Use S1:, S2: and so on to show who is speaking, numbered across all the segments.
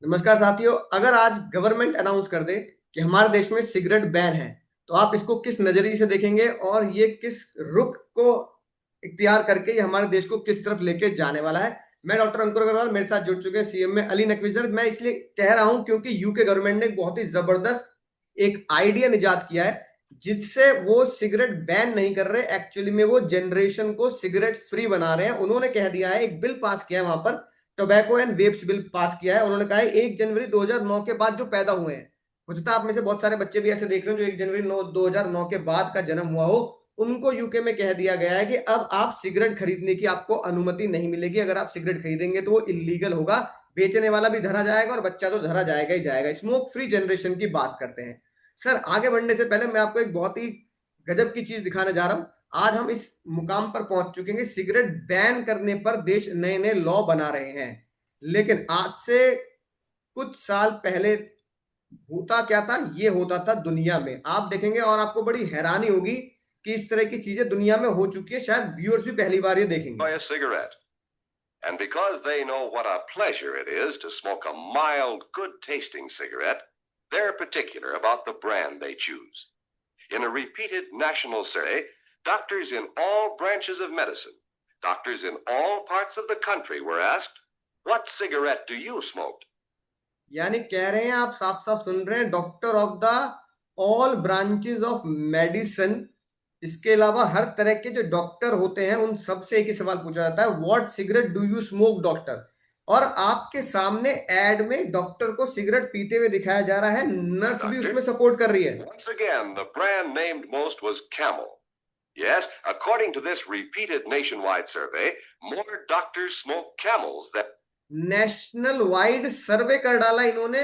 S1: नमस्कार साथियों। अगर आज गवर्नमेंट अनाउंस कर दे कि हमारे देश में सिगरेट बैन है, तो आप इसको किस नजरिए से देखेंगे और ये किस रुख को इख्तियार करके ये हमारे देश को किस तरफ लेके जाने वाला है? मैं डॉक्टर अंकुर अग्रवाल, मेरे साथ जुड़ चुके हैं सीएम में अली नकवी सर। मैं इसलिए कह रहा हूं क्योंकि यूके गवर्नमेंट ने एक बहुत ही जबरदस्त एक आइडिया निजात किया है, जिससे वो सिगरेट बैन नहीं कर रहे, एक्चुअली में वो जनरेशन को सिगरेट फ्री बना रहे हैं। उन्होंने कह दिया है, एक बिल पास किया है वहां पर, टोबैको एंड वेप्स बिल पास किया है। उन्होंने कहा है 1 जनवरी 2009 के बाद जो पैदा हुए हैं, हो सकता है आप में से बहुत सारे बच्चे भी ऐसे देख रहे हो जो 1 जनवरी 2009 के बाद का जन्म हुआ हो, उनको यूके में कह दिया गया है कि अब आप सिगरेट खरीदने की आपको अनुमति नहीं मिलेगी। अगर आप सिगरेट खरीदेंगे तो वो इलीगल होगा, बेचने वाला भी धरा जाएगा और बच्चा तो धरा जाएगा ही जाएगा। स्मोक फ्री जनरेशन की बात करते हैं। सर, आगे बढ़ने से पहले मैं आपको एक बहुत ही गजब की चीज दिखाने जा रहा हूं। आज हम इस मुकाम पर पहुंच चुके हैं, सिगरेट बैन करने पर देश नए नए लॉ बना रहे हैं। लेकिन आज से कुछ साल पहले होता क्या था, ये होता था दुनिया में। आप देखेंगे और आपको बड़ी हैरानी होगी कि इस तरह की चीजें दुनिया में हो चुकी है। शायद व्यूअर्स भी पहली बार ये देखेंगे।
S2: A cigarette. And because they know what a pleasure it is to smoke a mild, good-tasting cigarette, they're particular about the brand they choose. In a repeated national survey, doctors in all branches of medicine, doctors in all parts of the country were asked, "What cigarette do you smoke?"
S1: यानी कह रहे हैं, आप साफ साफ सुन रहे हैं, doctor of the all branches of medicine, इसके अलावा हर तरह के जो डॉक्टर होते हैं उन सबसे एक ही सवाल पूछा जाता है, what cigarette do you smoke doctor. और आपके सामने एड में डॉक्टर को सिगरेट पीते हुए दिखाया जा रहा है, नर्स भी
S2: Doctor?
S1: उसमें सपोर्ट कर रही है।
S2: Once again, the brand named most was Camel. Yes, according to this repeated nationwide survey, more doctors smoke Camels than
S1: nationwide survey कर डाला इन्होंने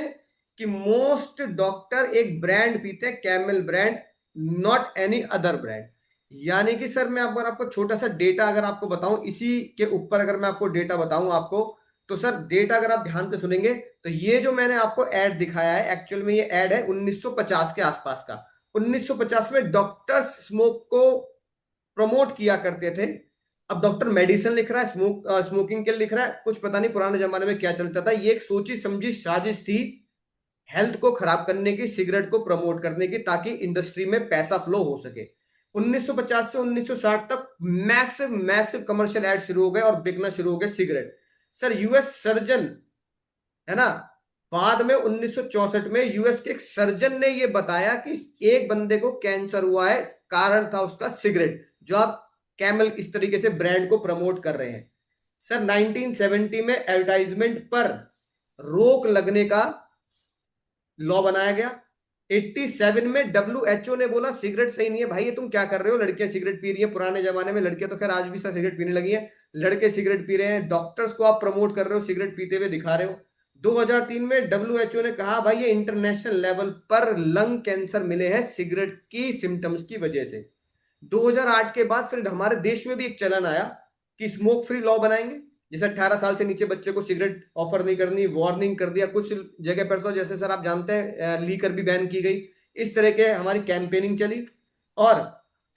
S1: कि मोस्ट डॉक्टर एक ब्रांड पीते हैं, camel brand, not any other brand. यानी कि sir, मैं आपको छोटा सा डेटा अगर आपको बताऊं, इसी के ऊपर अगर मैं आपको डेटा बताऊं आपको, तो सर डेटा अगर आप ध्यान से सुनेंगे तो ये जो मैंने आपको ऐड दिखाया है, एक्चुअल में ये ऐड है 1950 के आसपास का। 1950 में डॉक्टर्स स्मोक को प्रमोट किया करते थे। अब डॉक्टर मेडिसिन लिख रहा है, स्मोकिंग के लिए लिख रहा है, कुछ पता नहीं पुराने जमाने में क्या चलता था। ये एक सोची समझी साजिश थी, हेल्थ को खराब करने की, सिगरेट को प्रमोट करने की, ताकि इंडस्ट्री में पैसा फ्लो हो सके। 1950 से 1960 तक मैसिव मैसिव कमर्शियल एड शुरू हो गए और बिकना शुरू हो गए सिगरेट। सर, यूएस सर्जन है ना, बाद में 1964 में यूएस के एक सर्जन ने यह बताया कि एक बंदे को कैंसर हुआ है, कारण था उसका सिगरेट, जो आप कैमल इस तरीके से ब्रांड को प्रमोट कर रहे हैं। सर, 1970 में एडवर्टाइजमेंट पर रोक लगने का लॉ बनाया गया। 87 में डब्ल्यूएचओ ने बोला सिगरेट सही नहीं है भाई, ये तुम क्या कर रहे हो, लड़कियां सिगरेट पी रही है। पुराने जमाने में लड़कियां तो खैर आज भी सिगरेट पीने लगी है, लड़के सिगरेट पी रहे हैं, डॉक्टर्स को आप प्रमोट कर रहे हो, सिगरेट पीते हुए दिखा रहे हो। 2003 में डब्ल्यूएचओ ने कहा भाई ये इंटरनेशनल लेवल पर लंग कैंसर मिले हैं सिगरेट की सिम्टम्स की वजह से। 2008 के बाद फिर हमारे देश में भी एक चलन आया कि स्मोक फ्री लॉ बनाएंगे, जैसे 18 साल से नीचे बच्चे को सिगरेट ऑफर नहीं करनी, वार्निंग कर दिया। कुछ जगह पर तो जैसे सर आप जानते हैं लीकर भी बैन की गई। इस तरह के हमारी कैंपेनिंग चली और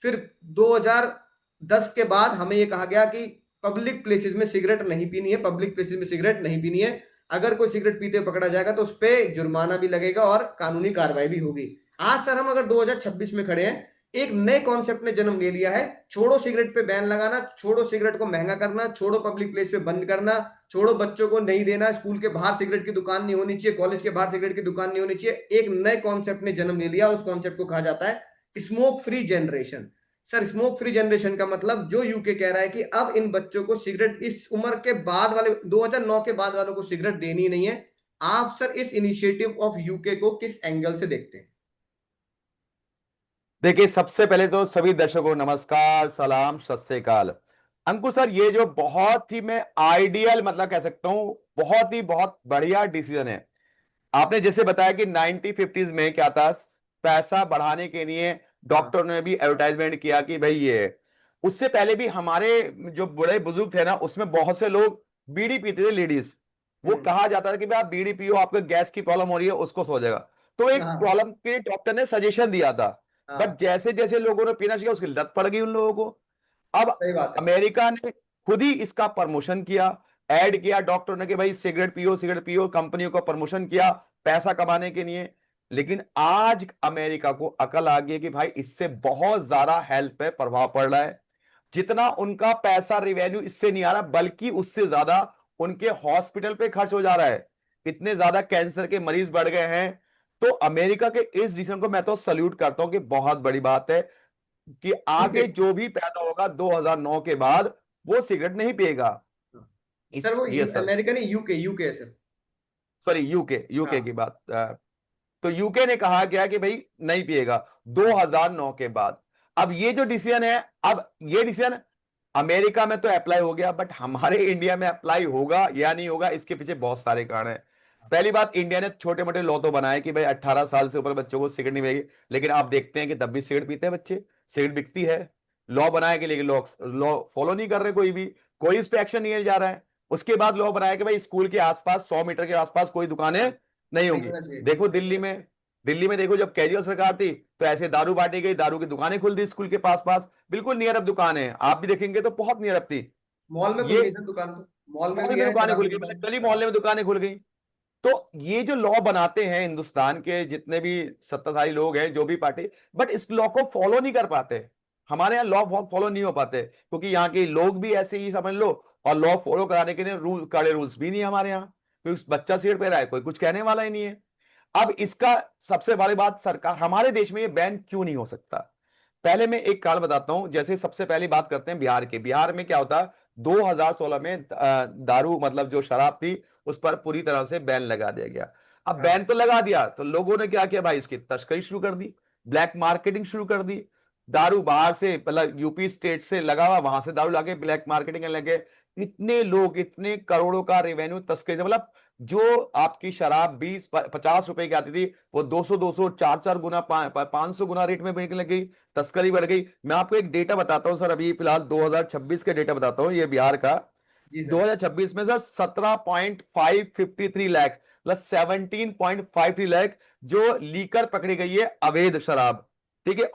S1: फिर 2010 के बाद हमें यह कहा गया कि पब्लिक प्लेसेस में सिगरेट नहीं पीनी है, पब्लिक प्लेसेस में सिगरेट नहीं पीनी है। अगर कोई सिगरेट पीते हुए पकड़ा जाएगा तो उस पर जुर्माना भी लगेगा और कानूनी कार्रवाई भी होगी। आज सर हम अगर 2026 में खड़े हैं, एक नए कॉन्सेप्ट ने जन्म ले लिया है। छोड़ो सिगरेट पे बैन लगाना, छोड़ो सिगरेट को महंगा करना, छोड़ो पब्लिक प्लेस पे बंद करना, छोड़ो बच्चों को नहीं देना, स्कूल के बाहर सिगरेट की दुकान नहीं होनी चाहिए, कॉलेज के बाहर सिगरेट की दुकान नहीं होनी चाहिए। एक नए कॉन्सेप्ट ने जन्म ले लिया, उस कॉन्सेप्ट को कहा जाता है smoke free generation. Sir, smoke free generation का मतलब जो यूके कह रहा है कि अब इन बच्चों को सिगरेट, इस उम्र के बाद वाले 2009 के बाद वालों को सिगरेट देनी नहीं है। आप सर इस इनिशिएटिव ऑफ यूके को किस एंगल से देखते हैं?
S3: देखिए, सबसे पहले तो सभी दर्शकों को नमस्कार, सलाम, सत श्री अकाल। अंकुर सर, ये जो बहुत ही मैं आइडियल मतलब कह सकता हूं, बहुत बढ़िया डिसीजन है। आपने जैसे बताया कि 1950s में क्या था, पैसा बढ़ाने के लिए
S1: हाँ।
S3: डॉक्टर ने भी एडवर्टाइजमेंट किया कि भाई ये है। उससे पहले भी हमारे जो बड़े बुजुर्ग थे ना, उसमें बहुत से लोग बीड़ी पीते थे, लेडीज। वो
S1: हम्म।
S3: कहा जाता था कि भाई आप बीड़ी पियो, आपको गैस की प्रॉब्लम हो रही है, उसको सो जाएगा। तो एक
S1: हाँ।
S3: प्रॉब्लम के डॉक्टर ने सजेशन दिया था। बट
S1: हाँ।
S3: जैसे जैसे लोगों ने पीना सीखा, उसकी लत पड़ गई उन लोगों को। अब
S1: सही बात है।
S3: अमेरिका ने खुद ही इसका प्रमोशन किया, ऐड किया डॉक्टर ने कि भाई सिगरेट पियो, कंपनियों को प्रमोशन किया पैसा कमाने के लिए। लेकिन आज अमेरिका को अकल आ गई है कि भाई इससे बहुत ज्यादा हेल्थ पे प्रभाव पड़ रहा है। जितना उनका पैसा रिवेन्यू इससे नहीं आ रहा, बल्कि उससे ज्यादा उनके हॉस्पिटल पे खर्च हो जा रहा है। इतने ज्यादा कैंसर के मरीज बढ़ गए हैं। तो अमेरिका के इस डिसीजन को मैं तो सल्यूट करता हूं कि बहुत बड़ी बात है कि आगे जो भी पैदा होगा 2009 के बाद वो सिगरेट नहीं पिएगा।
S1: सर
S3: इस
S1: वो
S3: ये सर,
S1: अमेरिका नहीं, यूके, यूके है सर।
S3: सॉरी यूके, यूके की
S1: हाँ।
S3: बात तो यूके ने कहा गया कि भाई नहीं पिएगा 2009 के बाद। अब ये जो डिसीजन है, अब ये डिसीजन अमेरिका में तो अप्लाई हो गया, बट हमारे इंडिया में अप्लाई होगा या नहीं होगा, इसके पीछे बहुत सारे कारण हैं। पहली बात, इंडिया ने छोटे मोटे लॉ तो बनाए कि भाई 18 साल से ऊपर बच्चों को सिगरेट नहीं मिलेगी, लेकिन आप देखते हैं कि तब भी सिगरेट पीते हैं बच्चे, सिगरेट बिकती है। लॉ बनाए के लिए लॉ लॉ फॉलो नहीं कर रहे कोई भी, कोई इस पे एक्शन नहीं लिया जा रहा है। उसके बाद लॉ बनाया कि भाई स्कूल के आसपास 100 मीटर के आसपास कोई दुकानें नहीं
S1: नहीं
S3: होंगी।
S1: होना चाहिए।
S3: देखो दिल्ली में देखो जब केजरीवाल सरकार थी तो ऐसे दारू बांटी गई, दारू की दुकानें खुल दी स्कूल के पास पास, बिल्कुल नियर अब दुकानें आप भी देखेंगे तो बहुत नियर अब थी।
S1: मॉल में खुल
S3: ये
S1: गई सर दुकान, तो मॉल में
S3: मॉल
S1: भी
S3: में
S1: है
S3: दुकानें
S1: शराब
S3: खुल
S1: की
S3: गई, मतलब
S1: दुकान।
S3: गली
S1: हाँ।
S3: मोहल्ले में दुकानें खुल गई। तो ये जो लॉ बनाते हैं हिंदुस्तान के जितने भी सत्ताधारी लोग हैं, जो भी पार्टी, बट इस लॉ को फॉलो नहीं कर पाते। हमारे यहाँ लॉ फॉलो नहीं हो पाते क्योंकि यहाँ के लोग भी ऐसे ही समझ लो, और लॉ फॉलो कराने के लिए रूल, कड़े रूल्स भी नहीं है हमारे यहाँ। क्योंकि बच्चा सीट पे रहा है, कोई कुछ कहने वाला ही नहीं है। अब इसका सबसे बड़ी बात, सरकार हमारे देश में ये बैन क्यों नहीं हो सकता। पहले मैं एक कारण बताता हूं। जैसे सबसे पहली बात करते हैं बिहार के। बिहार में क्या होता है, 2016 में दारू मतलब जो शराब थी उस पर पूरी तरह से बैन लगा दिया गया। अब
S1: हाँ
S3: बैन तो लगा दिया तो लोगों ने क्या किया भाई, इसकी तस्करी शुरू कर दी, ब्लैक मार्केटिंग शुरू कर दी। दारू बाहर से, मतलब यूपी स्टेट से लगा हुआ, वहां से दारू लाके ब्लैक मार्केटिंग करने लगे। इतने लोग, इतने करोड़ों का रेवेन्यू तस्करी से, मतलब जो आपकी शराब 20-50 रुपए की आती थी वो 200 4 गुना 500 गुना रेट में बिकने लग गई। तस्करी बढ़ गई। मैं आपको एक डेटा बताता हूं सर, अभी फिलहाल 2026 के डेटा बताता हूं, ये बिहार का।
S1: जी सर।
S3: 2026 में सर 17.553 लाख, प्लस 17.53 लाख जो लीकर पकड़ी गई है, अवैध शराब। ठीक है,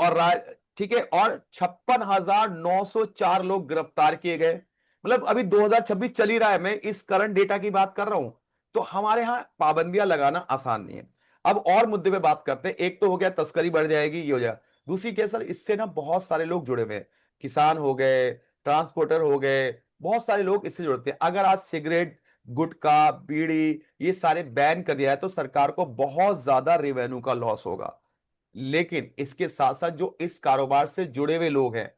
S3: ठीक है, और 56,904 लोग गिरफ्तार किए गए। मतलब अभी 2026 चल ही रहा है, मैं इस करंट डेटा की बात कर रहा हूं। तो हमारे यहां पाबंदियां लगाना आसान नहीं है। अब और मुद्दे पे बात करते हैं। एक तो हो गया तस्करी बढ़ जाएगी, ये हो जाएगा। दूसरी क्या सर, इससे ना बहुत सारे लोग जुड़े हुए हैं, किसान हो गए, ट्रांसपोर्टर हो गए, बहुत सारे लोग इससे जुड़ते हैं। अगर आज सिगरेट, गुटखा, बीड़ी ये सारे बैन कर दिया है तो सरकार को बहुत ज्यादा रेवेन्यू का लॉस होगा। लेकिन इसके साथ साथ जो इस कारोबार से जुड़े हुए लोग हैं,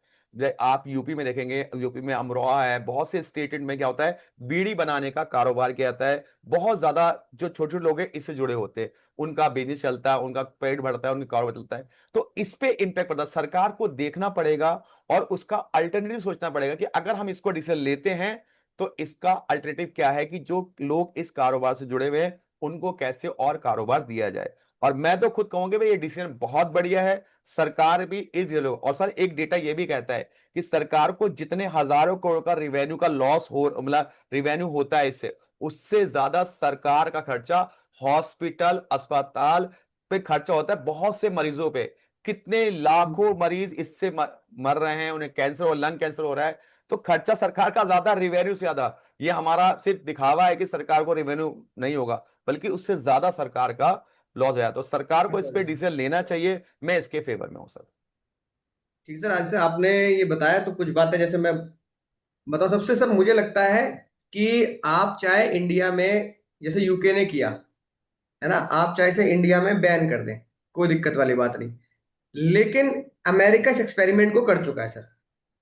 S3: आप यूपी में देखेंगे, यूपी में अमरोहा है, बहुत से स्टेट में क्या होता है, बीड़ी बनाने का कारोबार किया जाता है। बहुत ज्यादा जो छोटे छोटे लोग हैं इससे जुड़े होते हैं, उनका बिजनेस चलता है, उनका पेट भरता है, उनका कारोबार चलता है। तो इस पे इंपैक्ट पड़ता है। सरकार को देखना पड़ेगा और उसका अल्टरनेटिव सोचना पड़ेगा कि अगर हम इसको डिसीजन लेते हैं तो इसका अल्टरनेटिव क्या है, कि जो लोग इस कारोबार से जुड़े हुए हैं उनको कैसे और कारोबार दिया जाए। और मैं तो खुद कहूंगा भाई ये डिसीजन बहुत बढ़िया है। सरकार भी इस जगह, और सर एक डेटा ये भी कहता है कि सरकार को जितने हजारों करोड़ का रिवेन्यू का लॉस हो, मतलब रिवेन्यू होता है इससे, उससे ज्यादा सरकार का खर्चा हॉस्पिटल, अस्पताल पे खर्चा होता है, बहुत से मरीजों पे। कितने लाखों मरीज इससे मर रहे हैं, उन्हें कैंसर और लंग कैंसर हो रहा है। तो खर्चा सरकार का ज्यादा, रिवेन्यू से ज्यादा। ये हमारा सिर्फ दिखावा है कि सरकार को रेवेन्यू नहीं होगा, बल्कि उससे ज्यादा सरकार का लॉस है। तो सरकार को इस पे डिसीजन लेना चाहिए, मैं इसके फेवर में हूं सर।
S1: ठीक सर, आज से आपने ये बताया तो कुछ बातें जैसे मैं बताऊं। सबसे सर मुझे लगता है कि आप चाहे इंडिया में जैसे यूके ने किया है ना, आप चाहे से इंडिया में बैन कर दें, कोई दिक्कत वाली बात नहीं। लेकिन अमेरिका इस एक्सपेरिमेंट को कर चुका है सर।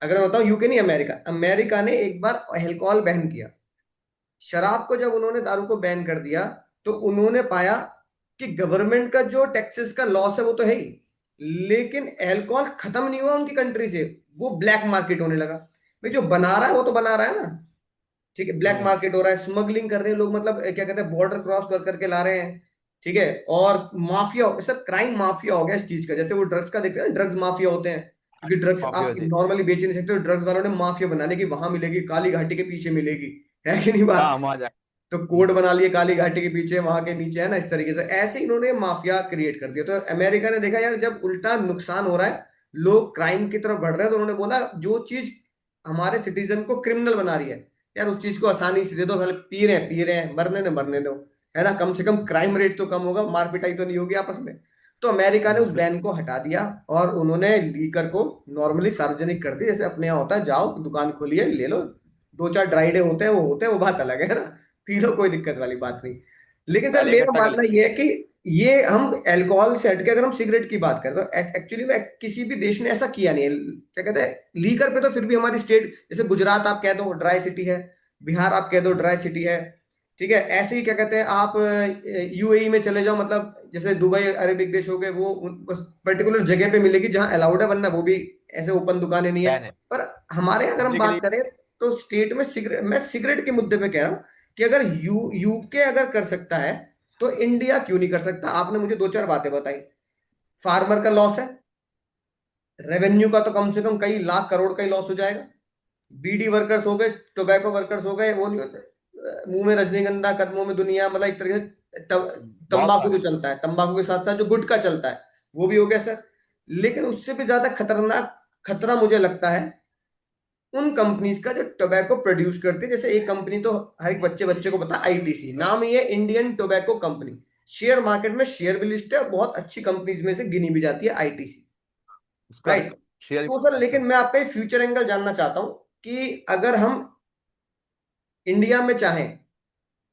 S1: अगर मैं बताऊं, यूके नहीं, अमेरिका, अमेरिका ने एक बार अल्कोहल बैन किया। शराब को जब उन्होंने, दारू को बैन कर दिया, तो उन्होंने पाया कि गवर्नमेंट का जो टैक्सेस का लॉस है वो तो है ही, लेकिन अल्कोहल खत्म नहीं हुआ उनकी कंट्री से, वो ब्लैक मार्केट होने लगा। भाई जो बना रहा है वो तो बना रहा है ना, ठीक है, ब्लैक
S3: हम्म।
S1: मार्केट हो रहा है, स्मगलिंग कर रहे हैं लोग, मतलब क्या कहते हैं, बॉर्डर क्रॉस कर करके ला रहे हैं। ठीक है, और माफिया, सर क्राइम माफिया हो गया इस चीज का। जैसे वो ड्रग्स का देखते हैं, ड्रग्स माफिया होते हैं, क्योंकि ड्रग्स
S3: माफी
S1: आप
S3: वैसे।
S1: नॉर्मली बेच नहीं सकते, ड्रग्स वालों ने माफिया बना ली कि वहां मिलेगी, काली घाटी के पीछे मिलेगी, है कि नहीं बात।
S3: हाँ वहां जाए।
S1: तो कोड बना लिए काली घाटी के पीछे, वहां के नीचे, है ना, इस तरीके से ऐसे इन्होंने माफिया क्रिएट कर दिया। तो अमेरिका ने देखा यार जब उल्टा नुकसान हो रहा है, लोग क्राइम की तरफ बढ़ रहे हैं, तो उन्होंने बोला जो चीज हमारे सिटीजन को क्रिमिनल बना रही है, यार उस चीज को आसानी से दे दो, पहले पी रहे हैं, मरने दो, है ना, कम से कम क्राइम रेट तो कम होगा, मार पिटाई तो नहीं होगी आपस में। तो अमेरिका ने उस बैन को हटा दिया और उन्होंने लीकर को नॉर्मली सार्वजनिक कर दिया, जैसे अपने यहाँ होता है, जाओ दुकान खोलिए ले लो, दो चार ड्राई डे होते हैं, वो बात अलग है ना, पी लो, कोई दिक्कत वाली बात नहीं। लेकिन सर
S3: पहले
S1: मेरा
S3: इकट्ठा कर
S1: मानना
S3: लेते
S1: ये है कि ये हम अल्कोहल से हटके अगर हम सिगरेट की बात करें तो एक्चुअली में किसी भी देश ने ऐसा किया नहीं है। क्या कहते हैं, लीकर पे तो फिर भी हमारी स्टेट, जैसे गुजरात आप कह दो ड्राई सिटी है, बिहार आप कह दो ड्राई सिटी है, ठीक है, ऐसे ही क्या कहते हैं आप यूएई में चले जाओ, मतलब जैसे दुबई अरेबिक देश हो गए, वो बस पर्टिकुलर जगह पे मिलेगी जहां अलाउड है, वरना वो भी ऐसे ओपन दुकानें नहीं है।
S3: बैन है
S1: पर हमारे यहाँ अगर हम
S3: पब्लिकली।
S1: बात करें तो स्टेट में सिगरेट, मैं सिगरेट के मुद्दे पे कह रहा हूँ कि अगर यूके अगर कर सकता है तो इंडिया क्यों नहीं कर सकता। आपने मुझे दो चार बातें बताई, फार्मर का लॉस है, रेवेन्यू का तो कम से कम कई लाख करोड़ का ही लॉस हो जाएगा, बीडी वर्कर्स हो गए, टोबैको वर्कर्स हो गए, वो नहीं होते, मुंह में रजनीगंधा कदमों में दुनिया, मतलब एक तरीके से
S3: बहुत
S1: तंबाकू जो
S3: सारे।
S1: चलता है, तंबाकू के साथ साथ जो गुटखा चलता है वो भी हो गया सर। लेकिन उससे भी ज्यादा खतरनाक खतरा मुझे लगता है उन कंपनीज का जो टोबैको प्रोड्यूस करती है। जैसे एक कंपनी तो हर एक बच्चे बच्चे को पता है, आईटीसी नाम ही है, Indian tobacco company, share market में शेयर भी लिस्ट है और बहुत अच्छी कंपनीज में से गिनी भी जाती है आईटीसी,
S3: उसका
S1: राइट।
S3: शेयर।
S1: तो सर लेकिन मैं आपका फ्यूचर एंगल जानना चाहता हूं कि अगर हम इंडिया में चाहें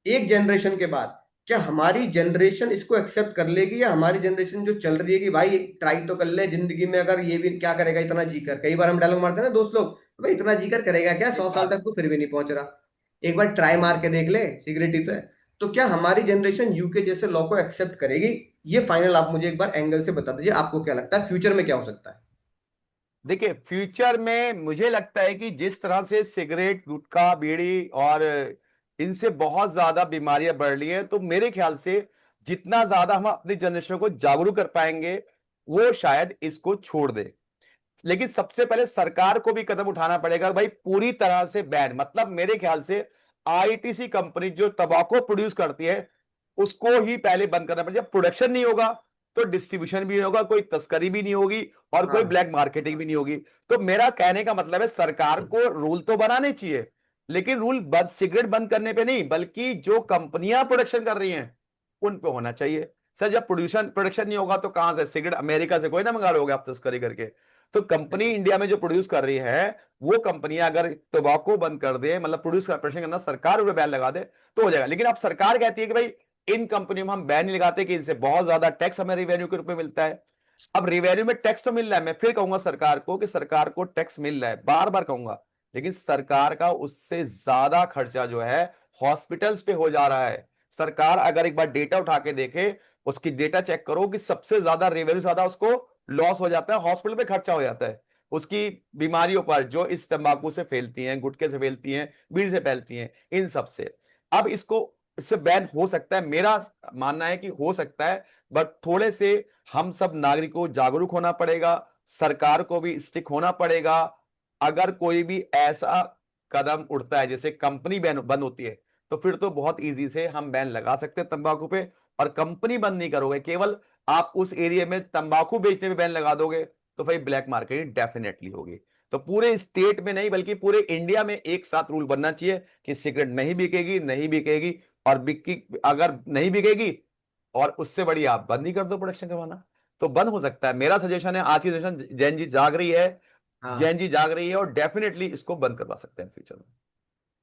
S1: एक जनरेशन के बाद, क्या हमारी जनरेशन इसको एक्सेप्ट कर लेगी, या हमारी जनरेशन जो चल रही है कि भाई ट्राई तो कर ले जिंदगी में, अगर ये भी क्या करेगा इतना जीकर, कई बार हम डायलॉग मारते हैं ना दोस्त लोग, भाई इतना जीकर करेगा क्या,
S3: एक
S1: 100 साल
S3: बात
S1: तक तो फिर भी नहीं पहुंच रहा, एक बार ट्राई मार के देख ले, सिगरेट ही तो है। तो क्या हमारी जनरेशन यूके जैसे लॉ को एक्सेप्ट करेगी, ये फाइनल आप मुझे एक बार एंगल से बता दीजिए, आपको क्या लगता है फ्यूचर में क्या हो सकता है।
S3: देखिए, फ्यूचर में मुझे लगता है कि जिस तरह से सिगरेट, गुटखा, बीड़ी और इनसे बहुत ज्यादा बीमारियां बढ़ रही हैं, तो मेरे ख्याल से जितना ज्यादा हम अपनी जनरेशन को जागरूक कर पाएंगे, वो शायद इसको छोड़ दे। लेकिन सबसे पहले सरकार को भी कदम उठाना पड़ेगा भाई, पूरी तरह से बैन, मतलब मेरे ख्याल से आईटीसी कंपनी जो तंबाकू प्रोड्यूस करती है उसको ही पहले बंद करना पड़ेगा। जब प्रोडक्शन नहीं होगा तो डिस्ट्रीब्यूशन भी नहीं होगा, कोई तस्करी भी नहीं होगी और कोई
S1: हाँ
S3: ब्लैक मार्केटिंग भी नहीं होगी। तो मेरा कहने का मतलब है सरकार को रूल तो बनाने चाहिए, लेकिन रूल बस सिगरेट बंद करने पे नहीं, बल्कि जो कंपनियां प्रोडक्शन कर रही हैं उन पे होना चाहिए। सर जब प्रोडक्शन नहीं होगा तो कहां से सिगरेट, अमेरिका से कोई ना मंगा लोगे आप तस्करी करके। तो कंपनी इंडिया में जो प्रोड्यूस कर रही है, वो कंपनियां अगर टोबैको बंद कर दे, मतलब प्रोड्यूस प्रोडक्शन करना, सरकार उस बैन लगा दे तो हो जाएगा। लेकिन अब सरकार कहती है कि भाई इन कंपनियों में हम बैन नहीं लगाते कि इनसे बहुत ज्यादा टैक्स हमें रिवेन्यू के रूप में मिलता है। अब रिवेन्यू में टैक्स तो मिल रहा है, मैं फिर कहूंगा सरकार को कि सरकार को टैक्स मिल रहा है, बार बार कहूंगा, लेकिन सरकार का उससे ज्यादा खर्चा जो है हॉस्पिटल्स पे हो जा रहा है। सरकार अगर एक बार डेटा उठा के देखे, उसकी डेटा चेक करो कि सबसे ज्यादा रेवेन्यू ज्यादा उसको लॉस हो जाता है, हॉस्पिटल पे खर्चा हो जाता है उसकी बीमारियों पर जो इस तंबाकू से फैलती हैं, गुटखे से फैलती हैं, बीड़ी से फैलती हैं, इन सब से। अब इसको, इससे बैन हो सकता है, मेरा मानना है कि हो सकता है, बट थोड़े से हम सब नागरिकों को जागरूक होना पड़ेगा, सरकार को भी स्टिक होना पड़ेगा। अगर कोई भी ऐसा कदम उठता है जैसे कंपनी बैन बंद होती है, तो फिर तो बहुत इजी से हम बैन लगा सकते हैं तंबाकू पे। और कंपनी बंद नहीं करोगे, केवल आप उस एरिया में तंबाकू बेचने में बैन लगा दोगे, तो भाई ब्लैक मार्केट डेफिनेटली होगी। तो पूरे स्टेट में नहीं बल्कि पूरे इंडिया में एक साथ रूल बनना चाहिए कि सिगरेट नहीं बिकेगी, नहीं बिकेगी, और बिकी, अगर नहीं बिकेगी और उससे बड़ी आप बंद ही कर दो प्रोडक्शन करवाना, तो बंद हो सकता है। मेरा सजेशन है, आज की सजेशन, जैन जी जाग रही है, जैन
S1: हाँ
S3: जी जाग रही है, और डेफिनेटली इसको बंद करवा सकते हैं फ्यूचर में।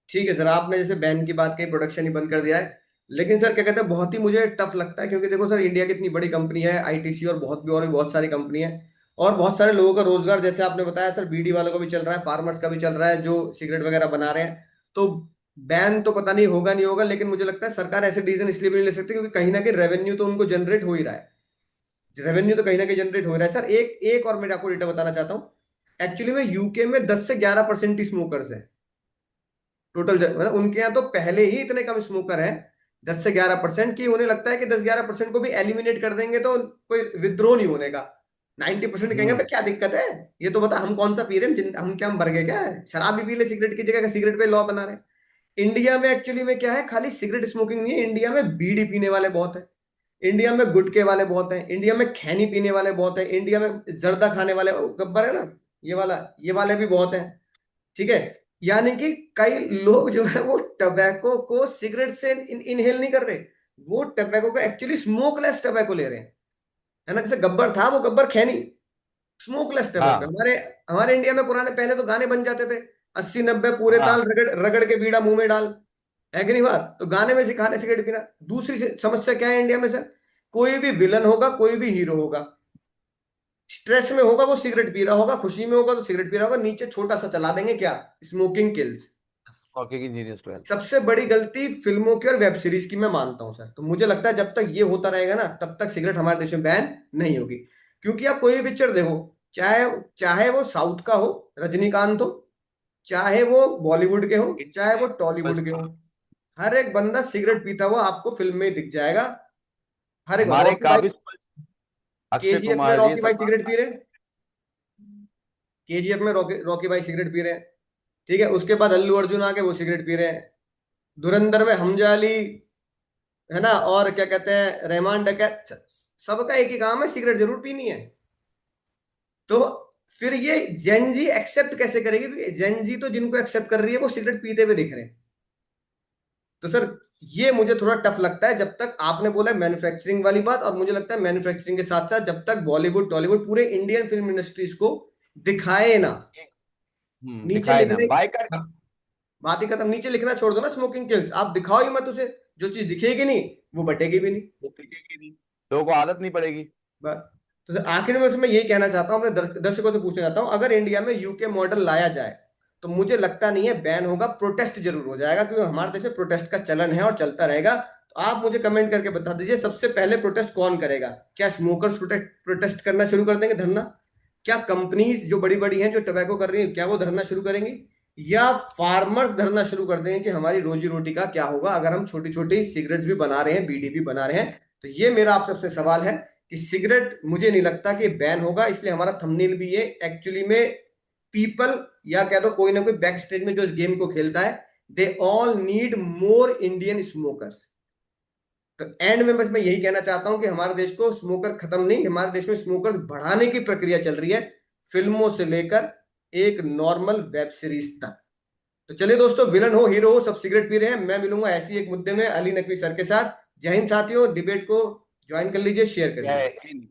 S1: ठीक है सर, आपने जैसे बैन की बात की, प्रोडक्शन ही बंद कर दिया है, लेकिन सर क्या कहते हैं बहुत ही मुझे टफ लगता है, क्योंकि देखो सर इंडिया की इतनी बड़ी कंपनी है आईटीसी, और बहुत भी और भी बहुत सारी कंपनी है, और बहुत सारे लोगों का रोजगार, जैसे आपने बताया सर बीडी वालों का भी चल रहा है, फार्मर्स का भी चल रहा है जो सिगरेट वगैरह बना रहे हैं। तो बैन तो पता नहीं होगा नहीं होगा, लेकिन मुझे लगता है सरकार ऐसे डिसीजन इसलिए भी नहीं ले सकती क्योंकि कहीं ना कहीं रेवेन्यू तो उनको जनरेट हो ही रहा है, रेवेन्यू तो कहीं ना कहीं जनरेट हो रहा है। सर एक एक और मैं आपको डेटा बताना चाहता हूँ, एक्चुअली में यूके में 10 से 11% ही स्मोकर्स है टोटल, मतलब उनके यहाँ तो पहले ही इतने कम स्मोकर हैं 10 से 11% की, उन्हें लगता है कि 10-11% को भी एलिमिनेट कर देंगे तो कोई विद्रोह नहीं होने का। 90% कहेंगे भाई क्या दिक्कत है, ये तो बता हम कौन सा पी रहे हैं, हम क्या हम भर गए क्या है, शराब भी पी ले सिगरेट की जगह, सिगरेट पे लॉ बना रहे हैं। इंडिया में एक्चुअली में क्या है, खाली सिगरेट स्मोकिंग नहीं है, इंडिया में बीड़ी पीने वाले बहुत है, इंडिया में गुटखे वाले बहुत हैं, इंडिया में खैनी पीने वाले बहुत हैं, इंडिया में जर्दा खाने वाले, गब्बर है ना, ये वाला, ये वाले भी बहुत हैं, ठीक है। यानी कि कई लोग जो है वो टबैको को सिगरेट से इनहेल नहीं कर रहे, वो टबैको को एक्चुअली स्मोकलेस टबैको ले रहे हैं। है ना, जैसे गब्बर था, वो गब्बर खैनी स्मोकलेस टबैको।
S3: हाँ
S1: हमारे हमारे इंडिया में पुराने पहले तो गाने बन जाते थे, 80 90 पूरे ताल
S3: हाँ।
S1: रगड़ रगड़ के बीड़ा मुंह में डाल। है कि नहीं बात? तो गाने में सिखाने सिगरेट पीना। दूसरी समस्या क्या है इंडिया में सर? कोई भी विलन होगा, कोई भी हीरो होगा, स्ट्रेस में होगा वो सिगरेट पी रहा होगा, खुशी में होगा तो सिगरेट पी रहा होगा, नीचे छोटा सा चला देंगे क्या, स्मोकिंग किल्स।
S3: Smoking engineers 12।
S1: सबसे बड़ी गलती फिल्मों की और वेब सीरीज की मैं मानता हूं सर। तो मुझे लगता है जब तक ये होता रहेगा ना, तब तक सिगरेट हमारे देश में बैन नहीं होगी। क्योंकि आप कोई भी पिक्चर देखो, चाहे चाहे वो साउथ का हो, रजनीकांत हो, चाहे वो बॉलीवुड के हो, चाहे वो टॉलीवुड के हो, हर एक बंदा सिगरेट पीता हुआ आपको फिल्म में दिख जाएगा। हर एक
S3: हमारे
S1: रॉकी भाई,
S3: काफी अक्षय
S1: केजीएफ में
S3: कुमार जी,
S1: रॉकी भाई
S3: सलमान
S1: सिगरेट
S3: खान।
S1: पी रहे हैं। केजीएफ में रॉकी रॉकी भाई सिगरेट पी रहे हैं। ठीक है, उसके बाद अल्लू अर्जुन आके वो सिगरेट पी रहे हैं। धुरंधर में हमजा अली, है ना, और क्या कहते हैं, रहमान डकैत, सबका एक ही काम है, सिगरेट जरूर पीनी है। तो फिर ये जेनजी एक्सेप्ट कैसे करेगी? क्योंकि जेनजी तो जिनको एक्सेप्ट कर रही है वो सिगरेट पीते हुए दिख रहे हैं। तो सर ये मुझे थोड़ा टफ लगता है, जब तक आपने बोला मैन्युफैक्चरिंग वाली बात, और मुझे लगता है मैन्युफैक्चरिंग के साथ साथ जब तक बॉलीवुड टॉलीवुड पूरे इंडियन फिल्म इंडस्ट्रीज को दिखाए ना, नीचे
S3: दिखाए ना
S1: लिखने,
S3: बाइकर।
S1: हाँ, बात ही खत्म, नीचे लिखना छोड़ दो ना स्मोकिंग किल्स, आप दिखाओ ही मत उसे। जो चीज दिखेगी नहीं वो बटेगी भी नहीं।
S3: लोगों को आदत नहीं पड़ेगी।
S1: बस। तो सर आखिर में मैं यही कहना चाहता हूँ, अपने दर्शकों से पूछना चाहता हूँ, अगर इंडिया में यूके मॉडल लाया जाए तो मुझे लगता नहीं है बैन होगा, प्रोटेस्ट जरूर हो जाएगा, क्योंकि हमारे देश में प्रोटेस्ट का चलन है और चलता रहेगा। तो आप मुझे कमेंट करके बता दीजिए, सबसे पहले प्रोटेस्ट कौन करेगा? क्या स्मोकर्स प्रोटेस्ट प्रोटेस्ट करना शुरू कर देंगे, धरना? क्या कंपनीज जो बड़ी बड़ी हैं जो टबैको कर रही हैं, क्या वो धरना शुरू करेंगी? या फार्मर्स धरना शुरू कर देंगे कि हमारी रोजी रोटी का क्या होगा अगर हम छोटी छोटी सिगरेट्स भी बना रहे हैं, बीड़ी भी बना रहे हैं? तो ये मेरा आप सबसे सवाल है कि सिगरेट मुझे नहीं लगता कि बैन होगा, इसलिए हमारा थंबनेल भी ये एक्चुअली में पीपल, या कह दो कोई ना कोई बैक स्टेज में जो इस गेम को खेलता है, they all need more Indian smokers. तो एंड में बस मैं यही कहना चाहता हूं कि हमारे देश को स्मोकर खत्म नहीं, हमारे देश में स्मोकर्स बढ़ाने की प्रक्रिया चल रही है, फिल्मों से लेकर एक नॉर्मल वेब सीरीज तक। तो चलिए दोस्तों, विलन हो हीरो हो, सब सिगरेट पी रहे हैं। मैं मिलूंगा ऐसी एक मुद्दे में अली नकवी सर के साथ। जय हिंद साथियों, डिबेट को ज्वाइन कर लीजिए, शेयर कर लीजिए।
S3: जय हिंद।